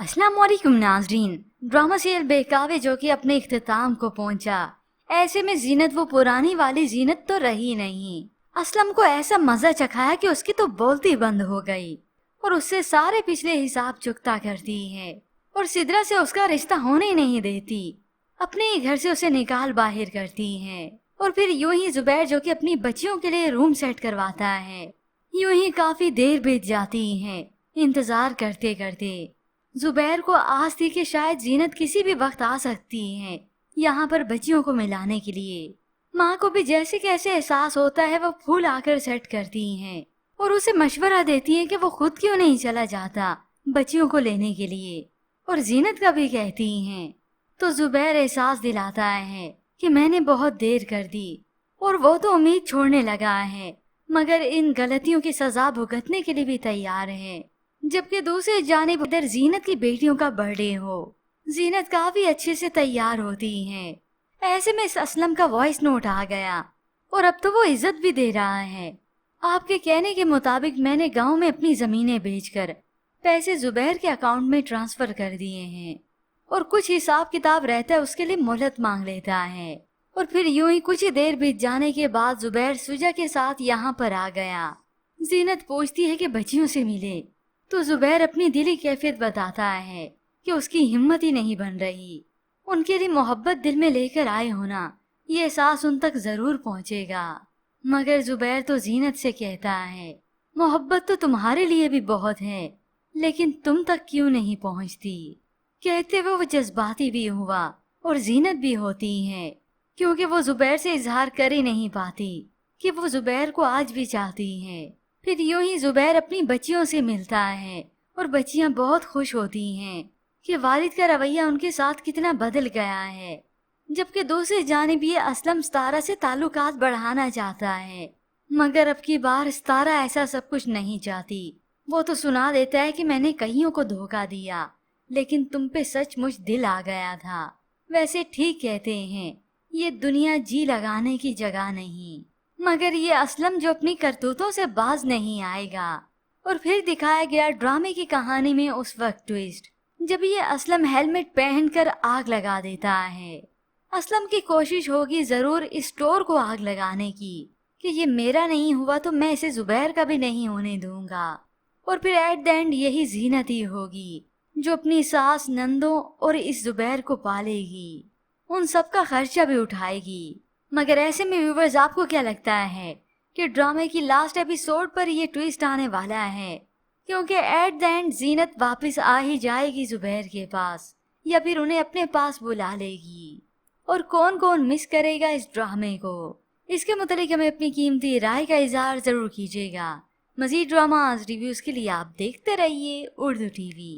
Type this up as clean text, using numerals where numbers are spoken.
अस्सलाम वालेकुम नाजरीन। ड्रामा सीरियल बेकावे जो कि अपने इख्तिताम को पहुंचा। ऐसे में जीनत वो पुरानी वाली जीनत तो रही नहीं। असलम को ऐसा मजा चखाया कि उसकी तो बोलती बंद हो गई और उससे सारे पिछले हिसाब चुकता करती है और सिद्रा से उसका रिश्ता होने नहीं देती। अपने ही घर से उसे निकाल बाहर करती है और फिर यूं ही जुबैर जो कि अपनी बच्चियों के लिए रूम सेट करवाता है। यूं ही काफी देर बीत जाती है इंतजार करते करते। जुबैर को आस थी कि शायद जीनत किसी भी वक्त आ सकती है यहाँ पर बच्चियों को मिलाने के लिए। माँ को भी जैसे कैसे एहसास होता है वो फूल आकर सेट करती हैं और उसे मशवरा देती हैं कि वो खुद क्यों नहीं चला जाता बच्चियों को लेने के लिए, और जीनत का भी कहती हैं। तो जुबैर एहसास दिलाता है कि मैंने बहुत देर कर दी और वो तो उम्मीद छोड़ने लगा है मगर इन गलतियों की सजा भुगतने के लिए भी तैयार है। जबकि दूसरी जानिब उधर जीनत की बेटियों का बर्थडे हो। जीनत काफी अच्छे से तैयार होती हैं। ऐसे में इस असलम का वॉइस नोट आ गया और अब तो वो इज्जत भी दे रहा है। आपके कहने के मुताबिक मैंने गांव में अपनी जमीनें बेचकर पैसे जुबैर के अकाउंट में ट्रांसफर कर दिए हैं और कुछ हिसाब किताब रहता है उसके लिए मोहलत मांग लेता है। और फिर यूं ही कुछ ही देर बीत जाने के बाद जुबैर सुजा के साथ यहाँ पर आ गया। जीनत पूछती है कि बच्चियों से मिले तो जुबैर अपनी दिली कैफियत बताता है कि उसकी हिम्मत ही नहीं बन रही। उनके लिए मोहब्बत दिल में लेकर आए होना ये एहसास उन तक जरूर पहुंचेगा। मगर जुबैर तो जीनत से कहता है मोहब्बत तो तुम्हारे लिए भी बहुत है लेकिन तुम तक क्यों नहीं पहुंचती। कहते हुए वो जज्बाती भी हुआ और जीनत भी होती है क्योंकि वो जुबैर से इजहार कर ही नहीं पाती कि वो जुबैर को आज भी चाहती है। फिर यूं ही जुबैर अपनी बच्चियों से मिलता है और बच्चियां बहुत खुश होती हैं कि वालिद का रवैया उनके साथ कितना बदल गया है। जबकि दूसरी जानिब ये असलम सितारा से ताल्लुकात बढ़ाना चाहता है मगर अब की बार सितारा ऐसा सब कुछ नहीं चाहती। वो तो सुना देता है कि मैंने कईयों को धोखा दिया लेकिन तुम पे सचमुच दिल आ गया था। वैसे ठीक कहते हैं ये दुनिया जी लगाने की जगह नहीं, मगर ये असलम जो अपनी करतूतों से बाज नहीं आएगा। और फिर दिखाया गया ड्रामे की कहानी में उस वक्त ट्विस्ट जब ये असलम हेलमेट पहनकर आग लगा देता है। असलम की कोशिश होगी जरूर इस स्टोर को आग लगाने की कि ये मेरा नहीं हुआ तो मैं इसे जुबैर का भी नहीं होने दूंगा। और फिर एट द एंड यही जीनत ही होगी जो अपनी सास, नंदों और इस जुबैर को पालेगी, उन सब का खर्चा भी उठाएगी। मगर ऐसे में व्यूवर्स आपको क्या लगता है कि ड्रामे की लास्ट एपिसोड पर ये ट्विस्ट आने वाला है क्योंकि एट द एंड जीनत वापस आ ही जाएगी जुबैर के पास या फिर उन्हें अपने पास बुला लेगी? और कौन कौन मिस करेगा इस ड्रामे को, इसके मुतालिक हमें अपनी कीमती राय का इजहार जरूर कीजिएगा। मजीद ड्रामास रिव्यूज के लिए आप देखते रहिए उर्दू टीवी।